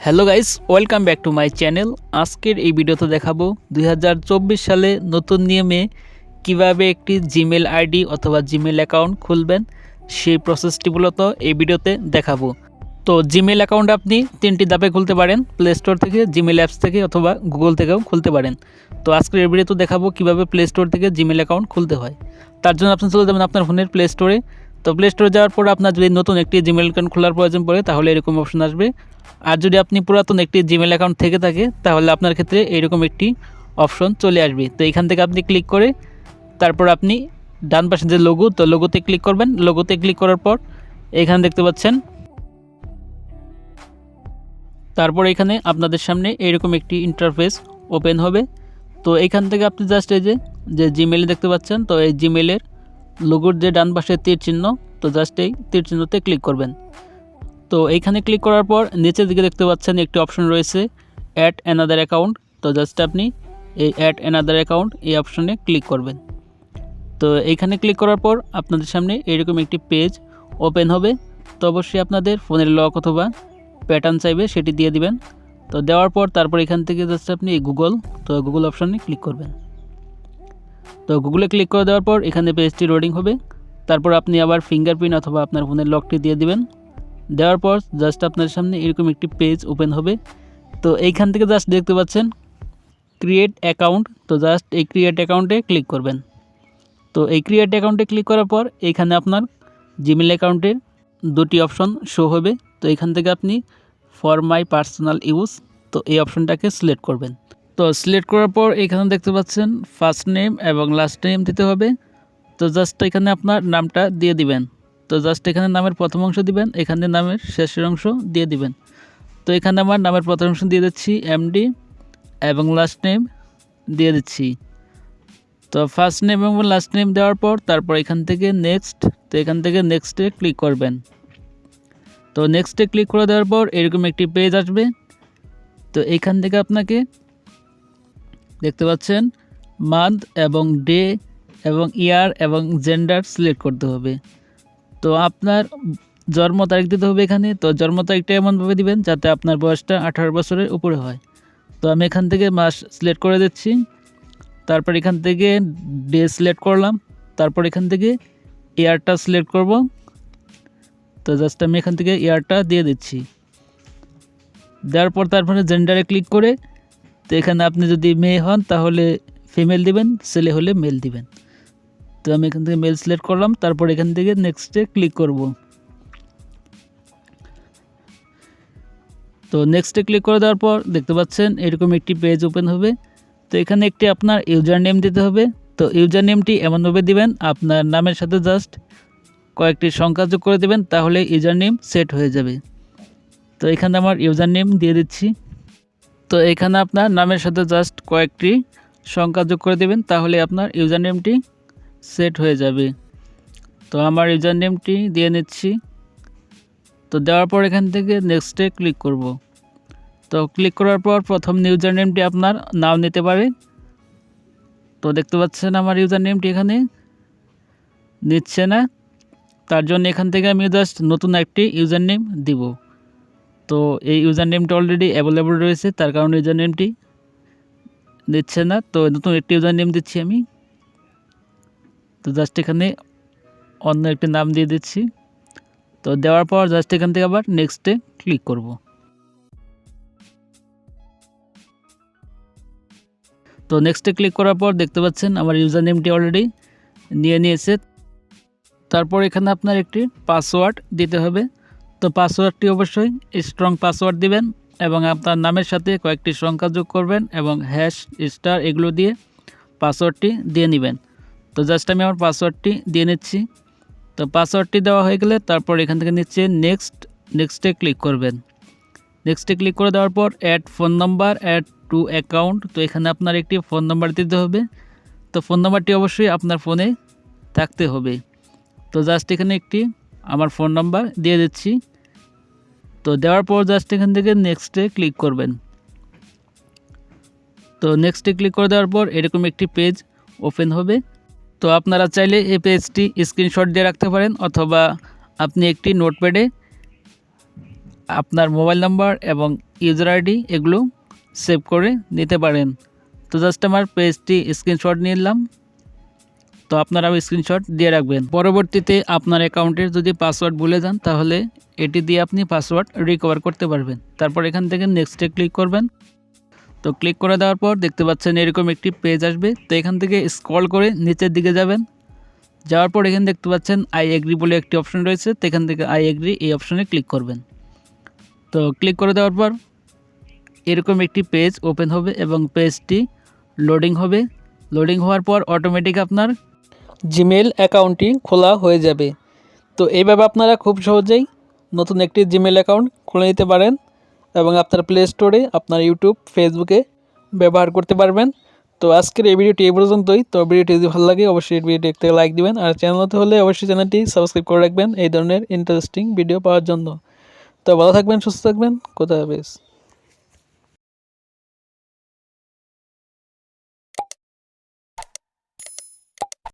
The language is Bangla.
Hello guys, welcome back to my channel. আজকের এই ভিডিওতে দেখাবো 2024 সালে নতুন নিয়মে কিভাবে একটি জিমেল আইডি অথবা জিমেল অ্যাকাউন্ট খুলবেন, সেই প্রসেসটি মূলত এই ভিডিওতে দেখাবো। তো জিমেল অ্যাকাউন্ট আপনি তিনটি ধাপে খুলতে পারেন, প্লে স্টোর থেকে, জিমেল অ্যাপস থেকে অথবা গুগল থেকেও খুলতে পারেন। তো আজকের এই ভিডিওতে দেখাবো কিভাবে প্লে স্টোর থেকে জিমেল অ্যাকাউন্ট খুলতে হয়। তার জন্য আপনি চলে যাবেন আপনার ফোনের প্লে স্টোরে। তো প্লে স্টোরে যাওয়ার পর আপনার যদি নতুন একটি জিমেল অ্যাকাউন্ট খোলার প্রয়োজন পড়ে তাহলে এরকম অপশন আসবে। আর যদি আপনি পুরাতন একটি জিমেল অ্যাকাউন্ট থেকে থাকে তাহলে আপনার ক্ষেত্রে এইরকম একটি অপশন চলে আসবে। তো এখান থেকে আপনি ক্লিক করে তারপর আপনি ডান পাশে যে লোগো, তো লোগোতে ক্লিক করবেন। লোগোতে ক্লিক করার পর এখানে দেখতে পাচ্ছেন, তারপর এখানে আপনাদের সামনে এইরকম একটি ইন্টারফেস ওপেন হবে। তো এইখান থেকে আপনি জাস্ট এই যে জিমেল দেখতে পাচ্ছেন, তো এই জিমেলের লোগোর যে ডান পাশে তীর চিহ্ন, তো জাস্ট এই তীর চিহ্নতে ক্লিক করবেন। তো এইখানে ক্লিক করার পর নিচের দিকে দেখতে পাচ্ছেন একটি অপশন রয়েছে অ্যাড অ্যানাদার অ্যাকাউন্ট। তো জাস্ট আপনি এই অ্যাড অ্যানাদার অ্যাকাউন্ট এই অপশনে ক্লিক করবেন। তো এইখানে ক্লিক করার পর আপনাদের সামনে এরকম একটি পেজ ওপেন হবে। তো অবশ্যই আপনাদের ফোনের লক অথবা প্যাটার্ন চাইবে, সেটি দিয়ে দিবেন। তো দেওয়ার পর তারপর এখান থেকে জাস্ট আপনি এই গুগল অপশনে ক্লিক করবেন। তো গুগলে ক্লিক করে দেওয়ার পর এখানে পেজটি লোডিং হবে। তারপর আপনি আবার ফিঙ্গারপ্রিন্ট অথবা আপনার ফোনের লকটি দিয়ে দিবেন। দেওয়ার পর জাস্ট আপনার সামনে এরকম একটি পেজ ওপেন হবে। তো এইখান থেকে জাস্ট দেখতে পাচ্ছেন ক্রিয়েট অ্যাকাউন্ট। তো জাস্ট এই ক্রিয়েট অ্যাকাউন্টে ক্লিক করবেন। তো এই ক্রিয়েট অ্যাকাউন্টে ক্লিক করার পর এইখানে আপনার জিমেল অ্যাকাউন্টের দুটি অপশন শো হবে। তো এখান থেকে আপনি ফর মাই পার্সোনাল ইউজ, তো এই অপশনটাকে সিলেক্ট করবেন। তো সিলেক্ট করার পর এখানে দেখতে পাচ্ছেন ফার্স্ট নেম এবং লাস্ট নেম দিতে হবে। তো জাস্ট এখানে আপনার নামটা দিয়ে দিবেন। তো জাস্ট এখানে নামের প্রথম অংশ দিবেন, এখানে নামের শেষের অংশ দিয়ে দিবেন। তো এখানে আমার নামের প্রথম অংশ দিয়ে দিচ্ছি এমডি এবং লাস্ট নেম দিয়ে দিচ্ছি। তো ফার্স্ট নেম এবং লাস্ট নেম দেওয়ার পর তারপর এখান থেকে নেক্সট, তো এখান থেকে নেক্সটে ক্লিক করবেন। তো নেক্সটে ক্লিক করে দেওয়ার পর এরকম একটি পেজ আসবে। তো এইখান থেকে আপনাকে দেখতে পাচ্ছেন মান্থ এবং ডে এবং ইয়ার এবং জেন্ডার সিলেক্ট করতে হবে। তো আপনার জন্ম তারিখ দিতে হবে এখানে। তো জন্ম তারিখটা এমনভাবে দিবেন যাতে আপনার বয়সটা 18 বছরের উপরে হয়। তো আমি এখান থেকে মাস সিলেক্ট করে দিচ্ছি। তারপর এখান থেকে ডে সিলেক্ট করলাম। তারপর এখান থেকে ইয়ারটা সিলেক্ট করব। তো জাস্ট আমি এখান থেকে ইয়ারটা দিয়ে দিচ্ছি। দেওয়ার পর তারপরে জেন্ডারে ক্লিক করে, তো এখানে আপনি যদি মেয়ে হন তাহলে ফিমেল দিবেন, ছেলে হলে মেল দিবেন। তো আমি এখান থেকে মেল সিলেক্ট করলাম। তারপর এখান থেকে নেক্সটে ক্লিক করব। তো নেক্সটে ক্লিক করে দেওয়ার পর দেখতে পাচ্ছেন এরকম একটি পেজ ওপেন হবে। তো এখানে একটি আপনার ইউজার নেম দিতে হবে। তো ইউজার নেমটি এমনভাবে দিবেন আপনার নামের সাথে জাস্ট কয়েকটি সংখ্যা যোগ করে দেবেন, তাহলে ইউজার নেম সেট হয়ে যাবে। তো এখানে আমার ইউজার নেম দিয়ে দিচ্ছি। তো এখানে আপনার নামের সাথে জাস্ট কয়েকটি সংখ্যা যোগ করে দেবেন, তাহলে আপনার ইউজার নেমটি সেট হয়ে যাবে। তো আমার ইউজার নেমটি দিয়ে নিচ্ছি। তো দেওয়ার পর এখান থেকে নেক্সটে ক্লিক করব। তো ক্লিক করার পর প্রথম ইউজার নেমটি আপনার নাও নিতে পারে। তো দেখতে পাচ্ছেন আমার ইউজার নেমটি এখানে নিচ্ছে না, তার জন্য এখান থেকে আমি জাস্ট নতুন একটি ইউজার নেম দিব। তো এই ইউজার নেমটা অলরেডি অ্যাভেলেবল রয়েছে, তার কারণে ইউজার নেমটি দিচ্ছে না। তো নতুন একটি ইউজার নেম দিচ্ছি আমি। তো জাস্ট এখানে অন্য একটি নাম দিয়ে দিচ্ছি। তো দেওয়ার পর জাস্ট এখান থেকে আবার নেক্সটে ক্লিক করব। তো নেক্সটে ক্লিক করার পর দেখতে পাচ্ছেন আমার ইউজার নেমটি অলরেডি নিয়ে নিয়েছে। তারপর এখানে আপনার একটি পাসওয়ার্ড দিতে হবে। তো পাসওয়ার্ডটি অবশ্যই স্ট্রং পাসওয়ার্ড দিবেন এবং আপনার নামের সাথে কয়েকটি সংখ্যা যোগ করবেন এবং হ্যাশ স্টার এগুলো দিয়ে পাসওয়ার্ডটি দিয়ে নেবেন। তো জাস্ট আমি আমার পাসওয়ার্ডটি দিয়ে নিচ্ছি। তো পাসওয়ার্ডটি দেওয়া হয়ে গেলে তারপর এখান থেকে নিচে নেক্সটে ক্লিক করবেন। নেক্সটে ক্লিক করে দেওয়ার পর add phone number, add to account. তো এখানে আপনার একটি ফোন নাম্বার দিতে হবে। তো ফোন নাম্বারটি অবশ্যই আপনার ফোনে থাকতে হবে। তো জাস্ট এখানে একটি আমার ফোন নাম্বার দিয়ে দিচ্ছি। তো দেওয়ার পর জাস্ট এখান থেকে নেক্সটে ক্লিক করবেন। তো নেক্সটে ক্লিক করে দেওয়ার পর এরকম একটি পেজ ওপেন হবে। তো আপনারা চাইলে এই পেজটি স্ক্রিনশট দিয়ে রাখতে পারেন অথবা আপনি একটি নোটপ্যাডে আপনার মোবাইল নাম্বার এবং ইউজার আইডি এগুলো সেভ করে নিতে পারেন। তো জাস্ট আমার পেজটি স্ক্রিনশট নিলাম, তো আপনারাও স্ক্রিনশট দিয়ে রাখবেন। পরবর্তীতে আপনার অ্যাকাউন্টের যদি পাসওয়ার্ড ভুলে যান তাহলে এটি দিয়ে আপনি পাসওয়ার্ড রিকভার করতে পারবেন। তারপর এখান থেকে নেক্সটে ক্লিক করবেন। তো ক্লিক করে দেওয়ার পর দেখতে পাচ্ছেন এরকম একটি পেজ আসবে। তো এখান থেকে স্ক্রল করে নিচের দিকে যাবেন, যাওয়ার পর এখানে দেখতে পাচ্ছেন আই এগ্রি বলে একটি অপশন রয়েছে। তো এখান থেকে আই এগ্রি এই অপশনে ক্লিক করবেন। তো ক্লিক করে দেওয়ার পর এরকম একটি পেজ ওপেন হবে এবং পেজটি লোডিং হবে। লোডিং হওয়ার পর অটোমেটিক আপনার জিমেইল অ্যাকাউন্টটি খোলা হয়ে যাবে। তো এইভাবে আপনারা খুব সহজেই নতুন একটি জিমেইল অ্যাকাউন্ট খুলে নিতে পারেন এবং আপনার প্লে স্টোরে আপনার ইউটিউব, ফেসবুকে ব্যবহার করতে পারবেন। তো আজকের এই ভিডিওটি এই পর্যন্তই। তো ভিডিওটি যদি ভালো লাগে অবশ্যই ভিডিওটি একটা লাইক দিবেন, আর চ্যানেলতে হলে অবশ্যই চ্যানেলটি সাবস্ক্রাইব করে রাখবেন এই ধরনের ইন্টারেস্টিং ভিডিও পাওয়ার জন্য। তো ভালো থাকবেন, সুস্থ থাকবেন, খোদা হাফেজ।